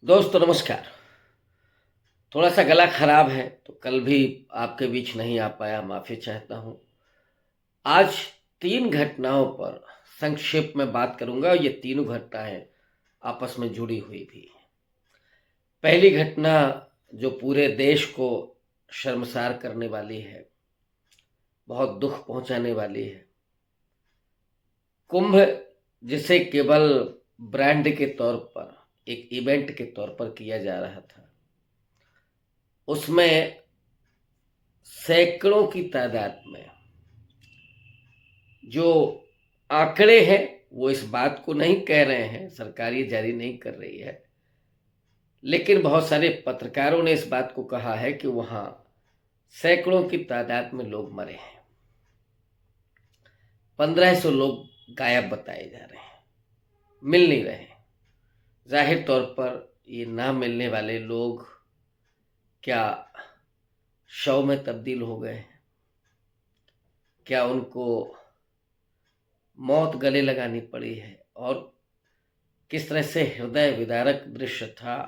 दोस्तों नमस्कार। थोड़ा सा गला खराब है तो कल भी आपके बीच नहीं आ पाया, माफ़ी चाहता हूँ। आज 3 घटनाओं पर संक्षेप में बात करूँगा। ये तीनों घटनाएँ आपस में जुड़ी हुई भी हैं। पहली घटना जो पूरे देश को शर्मसार करने वाली है, बहुत दुःख पहुँचाने वाली है। कुंभ जिसे केवल ब्रांड के तौर पर, एक इवेंट के तौर पर किया जा रहा था, उसमें सैकड़ों की तादाद में जो आंकड़े हैं वो इस बात को नहीं कह रहे हैं, सरकार ये जारी नहीं कर रही है, लेकिन बहुत सारे पत्रकारों ने इस बात को कहा है कि वहाँ सैकड़ों की तादाद में लोग मरे हैं। 1500 लोग गायब बताए जा रहे हैं, मिल नहीं रहे। जाहिर तौर पर ये ना मिलने वाले लोग क्या शव में तब्दील हो गए हैं? क्या उनको मौत गले लगानी पड़ी है? और किस तरह से हृदय विदारक दृश्य था,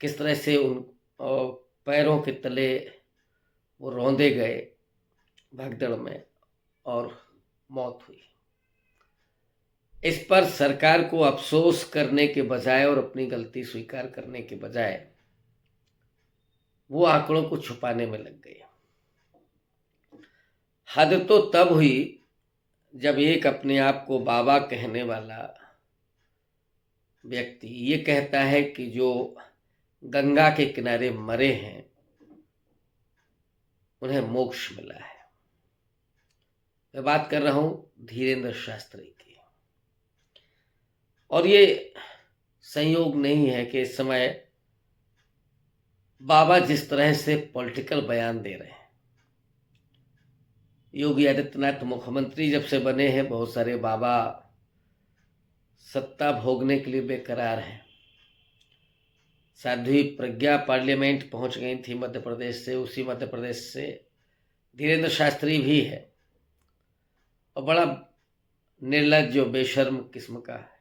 किस तरह से उन पैरों के तले वो रौंदे गए भगदड़ में और मौत हुई। इस पर सरकार को अफसोस करने के बजाय और अपनी गलती स्वीकार करने के बजाय वो आंकड़ों को छुपाने में लग गई। हद तो तब हुई जब एक अपने आप को बाबा कहने वाला व्यक्ति ये कहता है कि जो गंगा के किनारे मरे हैं उन्हें मोक्ष मिला है। मैं बात कर रहा हूं धीरेन्द्र शास्त्री की। और ये संयोग नहीं है कि इस समय बाबा जिस तरह से पॉलिटिकल बयान दे रहे हैं, योगी आदित्यनाथ मुख्यमंत्री जब से बने हैं, बहुत सारे बाबा सत्ता भोगने के लिए बेकरार हैं। साध्वी प्रज्ञा पार्लियामेंट पहुंच गई थी मध्य प्रदेश से, उसी मध्य प्रदेश से धीरेन्द्र शास्त्री भी है, और बड़ा निर्लज्ज और बेशर्म किस्म का है।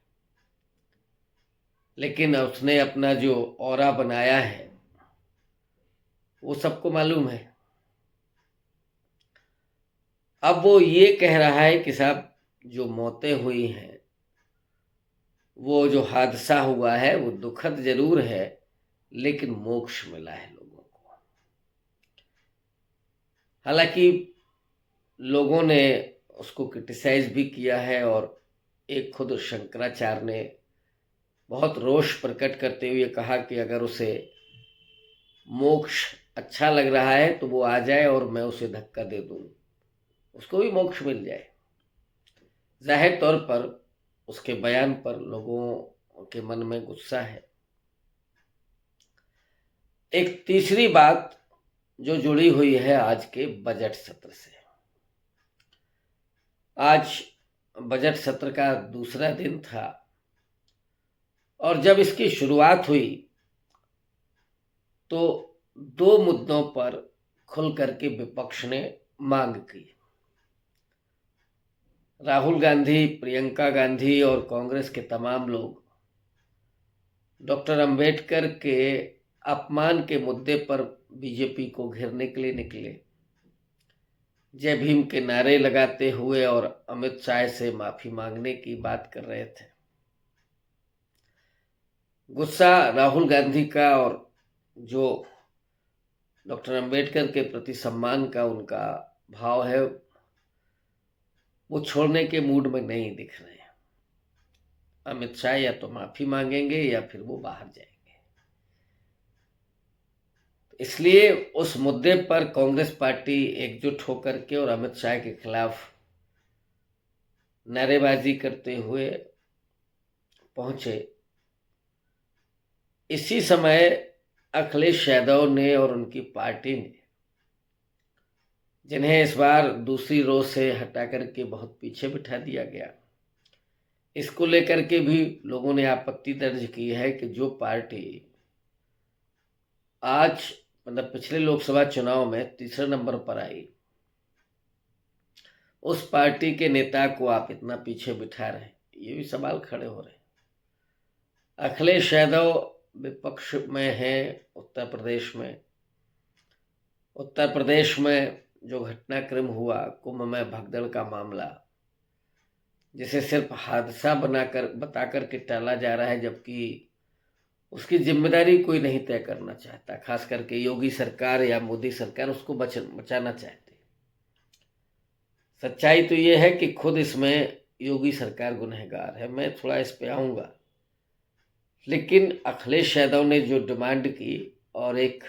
लेकिन उसने अपना जो ऑरा बनाया है वो सबको मालूम है। अब वो ये कह रहा है कि साहब जो मौतें हुई हैं, वो जो हादसा हुआ है वो दुखद जरूर है, लेकिन मोक्ष मिला है लोगों को। हालांकि लोगों ने उसको क्रिटिसाइज भी किया है, और एक खुद शंकराचार्य ने बहुत रोष प्रकट करते हुए कहा कि अगर उसे मोक्ष अच्छा लग रहा है तो वो आ जाए और मैं उसे धक्का दे दूं, उसको भी मोक्ष मिल जाए। जाहिर तौर पर उसके बयान पर लोगों के मन में गुस्सा है। एक तीसरी बात जो जुड़ी हुई है आज के बजट सत्र से। आज बजट सत्र का दूसरा दिन था, और जब इसकी शुरुआत हुई तो 2 मुद्दों पर खुल करके विपक्ष ने मांग की। राहुल गांधी, प्रियंका गांधी और कांग्रेस के तमाम लोग डॉक्टर अंबेडकर के अपमान के मुद्दे पर बीजेपी को घेरने के लिए निकले, जय भीम के नारे लगाते हुए और अमित शाह से माफी मांगने की बात कर रहे थे। गुस्सा राहुल गांधी का और जो डॉक्टर अंबेडकर के प्रति सम्मान का उनका भाव है वो छोड़ने के मूड में नहीं दिख रहे हैं। अमित शाह या तो माफी मांगेंगे या फिर वो बाहर जाएंगे। इसलिए उस मुद्दे पर कांग्रेस पार्टी एकजुट होकर के और अमित शाह के खिलाफ नारेबाजी करते हुए पहुंचे। इसी समय अखिलेश यादव ने और उनकी पार्टी ने, जिन्हें इस बार दूसरी रो से हटा करके बहुत पीछे बिठा दिया गया, इसको लेकर के भी लोगों ने आपत्ति दर्ज की है कि जो पार्टी आज मतलब पिछले लोकसभा चुनाव में तीसरे नंबर पर आई, उस पार्टी के नेता को आप इतना पीछे बिठा रहे हैं। ये भी सवाल खड़े हो रहे हैं। अखिलेश यादव विपक्ष में हैं उत्तर प्रदेश में। उत्तर प्रदेश में जो घटनाक्रम हुआ, कुंभ में भगदड़ का मामला, जिसे सिर्फ हादसा बताकर के टाला जा रहा है, जबकि उसकी जिम्मेदारी कोई नहीं तय करना चाहता। खास करके योगी सरकार या मोदी सरकार उसको बचाना चाहती। सच्चाई तो ये है कि खुद इसमें योगी सरकार गुनहगार है। मैं थोड़ा इस पे आऊंगा, लेकिन अखिलेश यादव ने जो डिमांड की, और एक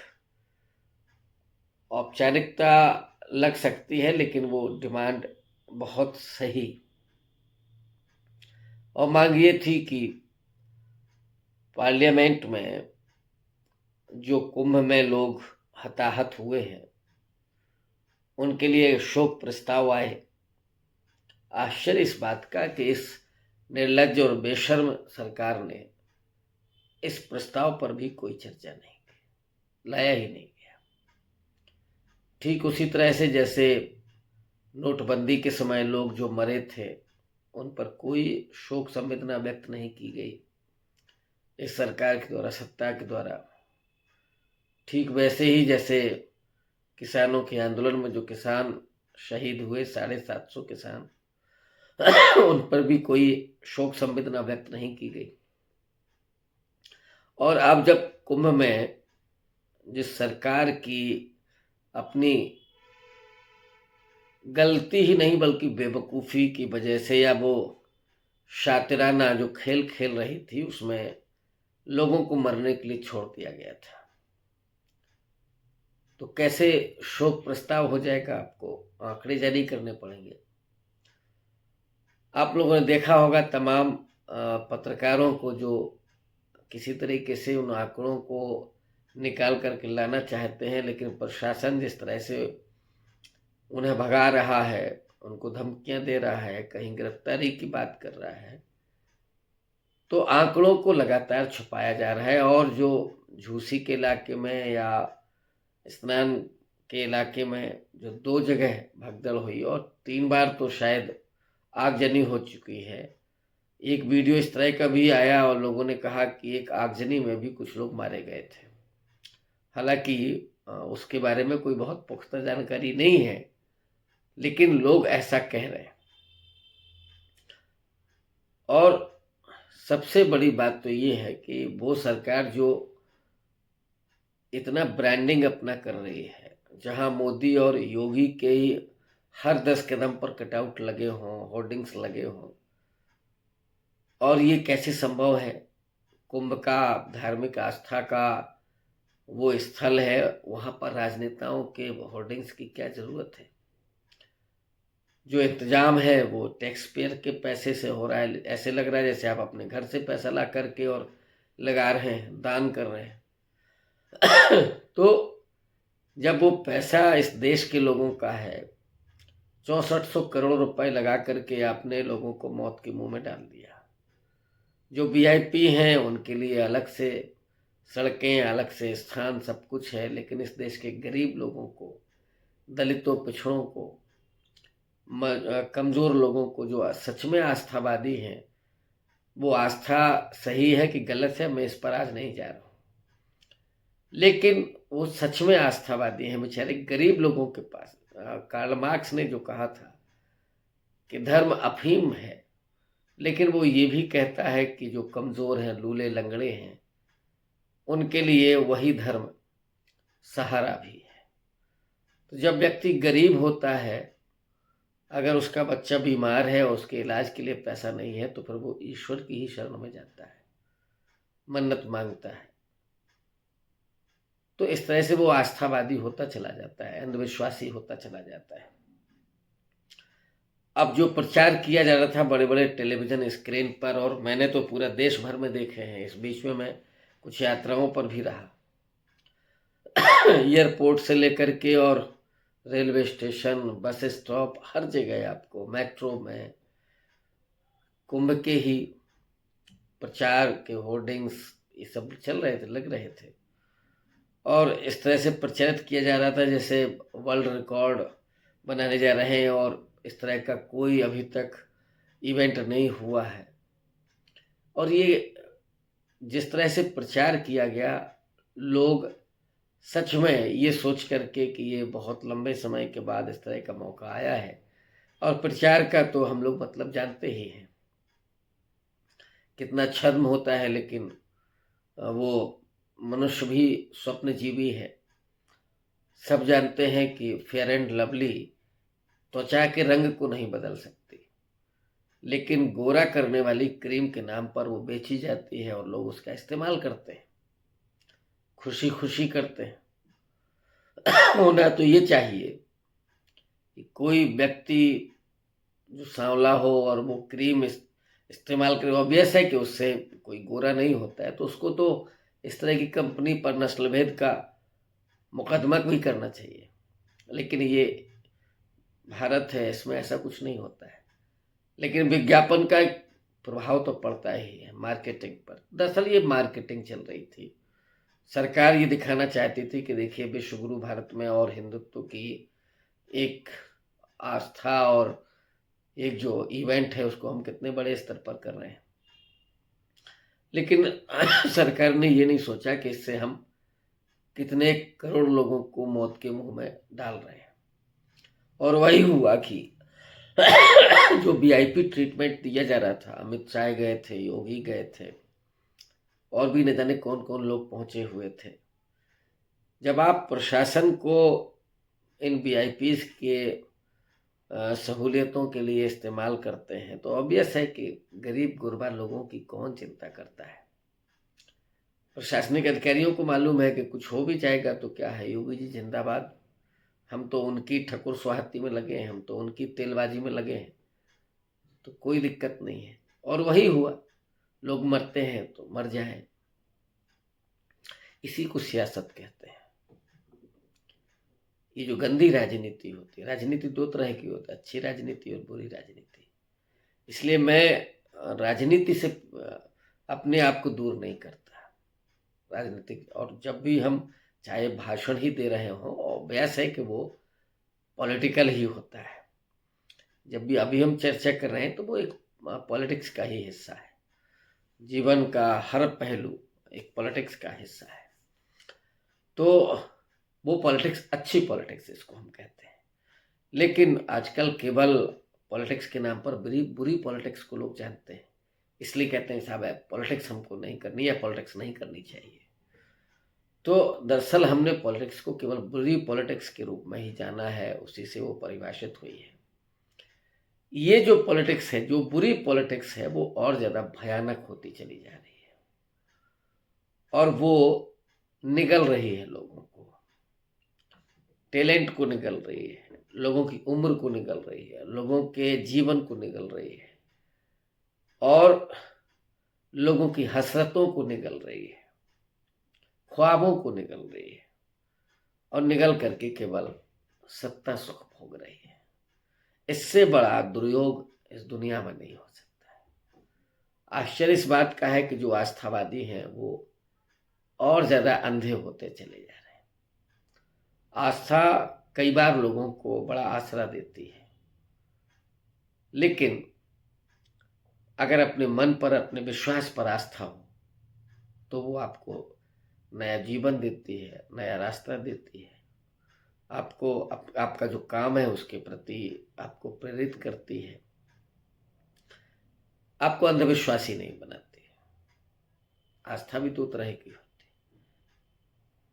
औपचारिकता लग सकती है लेकिन वो डिमांड बहुत सही, और मांग ये थी कि पार्लियामेंट में जो कुंभ में लोग हताहत हुए हैं उनके लिए शोक प्रस्ताव आए। आश्चर्य इस बात का कि इस निर्लज्ज और बेशर्म सरकार ने इस प्रस्ताव पर भी कोई चर्चा नहीं की, लाया ही नहीं गया। ठीक उसी तरह से जैसे नोटबंदी के समय लोग जो मरे थे उन पर कोई शोक संवेदना व्यक्त नहीं की गई इस सरकार के द्वारा, सत्ता के द्वारा, ठीक वैसे ही जैसे किसानों के आंदोलन में जो किसान शहीद हुए, 750 किसान, उन पर भी कोई शोक संवेदना व्यक्त नहीं की गई। और अब जब कुंभ में जिस सरकार की अपनी गलती ही नहीं बल्कि बेवकूफ़ी की वजह से, या वो शातिराना जो खेल खेल रही थी, उसमें लोगों को मरने के लिए छोड़ दिया गया था, तो कैसे शोक प्रस्ताव हो जाएगा? आपको आंकड़े जारी करने पड़ेंगे। आप लोगों ने देखा होगा तमाम पत्रकारों को जो किसी तरीके से उन आंकड़ों को निकाल करके लाना चाहते हैं, लेकिन प्रशासन जिस तरह से उन्हें भगा रहा है, उनको धमकियां दे रहा है, कहीं गिरफ्तारी की बात कर रहा है, तो आंकड़ों को लगातार छुपाया जा रहा है। और जो झूसी के इलाके में या स्नान के इलाके में जो 2 जगह भगदड़ हुई और 3 बार तो शायद आगजनी हो चुकी है। एक वीडियो इस तरह का भी आया और लोगों ने कहा कि एक आगजनी में भी कुछ लोग मारे गए थे। हालांकि उसके बारे में कोई बहुत पुख्ता जानकारी नहीं है, लेकिन लोग ऐसा कह रहे हैं। और सबसे बड़ी बात तो ये है कि वो सरकार जो इतना ब्रांडिंग अपना कर रही है, जहां मोदी और योगी के ही हर 10 कदम पर कटआउट लगे हों, होर्डिंग्स लगे हों, और ये कैसे संभव है? कुंभ का धार्मिक आस्था का वो स्थल है, वहां पर राजनेताओं के होर्डिंग्स की क्या जरूरत है? जो इंतजाम है वो टैक्स पेयर के पैसे से हो रहा है। ऐसे लग रहा है जैसे आप अपने घर से पैसा ला करके और लगा रहे हैं, दान कर रहे हैं। तो जब वो पैसा इस देश के लोगों का है, 6400 करोड़ रुपए लगा करके आपने लोगों को मौत के मुंह में डाल दिया। जो वीआईपी हैं उनके लिए अलग से सड़कें, अलग से स्थान, सब कुछ है, लेकिन इस देश के गरीब लोगों को, दलितों, पिछड़ों को, कमज़ोर लोगों को, जो सच में आस्थावादी हैं, वो आस्था सही है कि गलत है मैं इस पर आज नहीं जा रहा हूँ, लेकिन वो सच में आस्थावादी हैं बेचारे गरीब लोगों के पास। कार्ल मार्क्स ने जो कहा था कि धर्म अफीम है, लेकिन वो ये भी कहता है कि जो कमज़ोर हैं, लूले लंगड़े हैं, उनके लिए वही धर्म सहारा भी है। तो जब व्यक्ति गरीब होता है, अगर उसका बच्चा बीमार है और उसके इलाज के लिए पैसा नहीं है, तो फिर वो ईश्वर की ही शरण में जाता है, मन्नत मांगता है। तो इस तरह से वो आस्थावादी होता चला जाता है, अंधविश्वासी होता चला जाता है। अब जो प्रचार किया जा रहा था बड़े बड़े टेलीविज़न स्क्रीन पर, और मैंने तो पूरा देश भर में देखे हैं, इस बीच में मैं कुछ यात्राओं पर भी रहा, एयरपोर्ट से लेकर के और रेलवे स्टेशन, बस स्टॉप, हर जगह आपको, मेट्रो में कुंभ के ही प्रचार के होर्डिंग्स ये सब चल रहे थे, लग रहे थे, और इस तरह से प्रचारित किया जा रहा था जैसे वर्ल्ड रिकॉर्ड बनाने जा रहे हैं, और इस तरह का कोई अभी तक इवेंट नहीं हुआ है। और ये जिस तरह से प्रचार किया गया, लोग सच में ये सोच करके कि ये बहुत लंबे समय के बाद इस तरह का मौका आया है, और प्रचार का तो हम लोग मतलब जानते ही हैं कितना छद्म होता है, लेकिन वो मनुष्य भी स्वप्नजीवी है। सब जानते हैं कि फेयर एंड लवली त्वचा के रंग को नहीं बदल सकती, लेकिन गोरा करने वाली क्रीम के नाम पर वो बेची जाती है और लोग उसका इस्तेमाल करते हैं, खुशी खुशी करते हैं। होना तो ये चाहिए कि कोई व्यक्ति जो सांवला हो और वो क्रीम इस्तेमाल करे, ऑब्वियस है कि उससे कोई गोरा नहीं होता है, तो उसको तो इस तरह की कंपनी पर नस्लभेद का मुकदमा भी करना चाहिए। लेकिन ये भारत है, इसमें ऐसा कुछ नहीं होता है। लेकिन विज्ञापन का एक प्रभाव तो पड़ता ही है मार्केटिंग पर। दरअसल ये मार्केटिंग चल रही थी, सरकार ये दिखाना चाहती थी कि देखिए विश्वगुरु भारत में और हिंदुत्व की एक आस्था और एक जो इवेंट है उसको हम कितने बड़े स्तर पर कर रहे हैं। लेकिन सरकार ने ये नहीं सोचा कि इससे हम कितने करोड़ लोगों को मौत के मुंह में डाल रहे हैं। और वही हुआ कि जो वीआईपी ट्रीटमेंट दिया जा रहा था, अमित शाह गए थे, योगी गए थे, और भी न जाने कौन कौन लोग पहुंचे हुए थे। जब आप प्रशासन को इन वीआईपीज के सहूलियतों के लिए इस्तेमाल करते हैं, तो ऑब्वियस है कि गरीब गुरबा लोगों की कौन चिंता करता है। प्रशासनिक अधिकारियों को मालूम है कि कुछ हो भी जाएगा तो क्या है, योगी जी जिंदाबाद, हम तो उनकी ठकुर सुहाती में लगे हैं, हम तो उनकी तेलबाजी में लगे हैं, तो कोई दिक्कत नहीं है। और वही हुआ, लोग मरते हैं तो मर जाएं, इसी को सियासत कहते हैं। ये जो गंदी राजनीति होती है, राजनीति दो तरह की होती है, अच्छी राजनीति और बुरी राजनीति। इसलिए मैं राजनीति से अपने आप को दूर नहीं करता राजनीतिक। और जब भी हम चाहे भाषण ही दे रहे हों, ऑब्वियस है कि वो पॉलिटिकल ही होता है। जब भी अभी हम चर्चा कर रहे हैं तो वो एक पॉलिटिक्स का ही हिस्सा है। जीवन का हर पहलू एक पॉलिटिक्स का हिस्सा है। तो वो पॉलिटिक्स, अच्छी पॉलिटिक्स इसको हम कहते हैं। लेकिन आजकल केवल पॉलिटिक्स के नाम पर बुरी बुरी पॉलिटिक्स को लोग जानते हैं, इसलिए कहते हैं साहब पॉलिटिक्स हमको नहीं करनी, या पॉलिटिक्स नहीं करनी चाहिए। तो दरअसल हमने पॉलिटिक्स को केवल बुरी पॉलिटिक्स के रूप में ही जाना है, उसी से वो परिभाषित हुई है। ये जो पॉलिटिक्स है, जो बुरी पॉलिटिक्स है, वो और ज़्यादा भयानक होती चली जा रही है, और वो निगल रही है लोगों को, टैलेंट को निगल रही है, लोगों की उम्र को निगल रही है, लोगों के जीवन को निगल रही है, और लोगों की हसरतों को निगल रही है, ख्वाबों को निगल रही है, और निगल करके केवल सत्ता सुख भोग रही है। इससे बड़ा दुर्योग इस दुनिया में नहीं हो सकता है। आश्चर्य इस बात का है कि जो आस्थावादी हैं वो और ज्यादा अंधे होते चले जा रहे हैं। आस्था कई बार लोगों को बड़ा आसरा देती है, लेकिन अगर अपने मन पर, अपने विश्वास पर आस्था हो तो वो आपको नया जीवन देती है, नया रास्ता देती है, आपको आपका जो काम है उसके प्रति आपको प्रेरित करती है, आपको अंधविश्वासी नहीं बनाती है। आस्था भी दो तरह की होती है,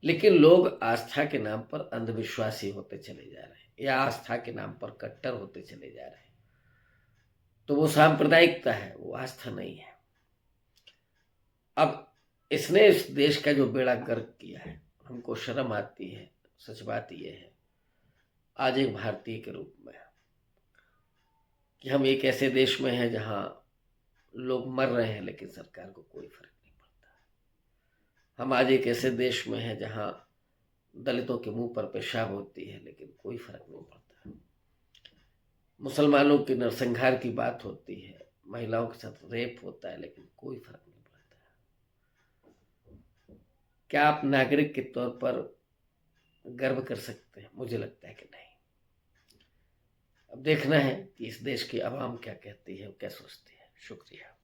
लेकिन लोग आस्था के नाम पर अंधविश्वासी होते चले जा रहे हैं, या आस्था के नाम पर कट्टर होते चले जा रहे हैं। तो वो सांप्रदायिकता है, वो आस्था नहीं है। अब इसने इस देश का जो बेड़ा गर्क किया है, हमको शर्म आती है। सच बात यह है आज एक भारतीय के रूप में कि हम एक ऐसे देश में हैं जहां लोग मर रहे हैं लेकिन सरकार को कोई फर्क नहीं पड़ता। हम आज एक ऐसे देश में हैं जहां दलितों के मुंह पर पेशाब होती है लेकिन कोई फर्क नहीं पड़ता। मुसलमानों के नरसंहार की बात होती है, महिलाओं के साथ रेप होता है, लेकिन कोई फर्क नहीं पड़ता। क्या आप नागरिक के तौर पर गर्व कर सकते हैं? मुझे लगता है कि नहीं। अब देखना है कि इस देश की आवाम क्या कहती है, क्या सोचती है। शुक्रिया।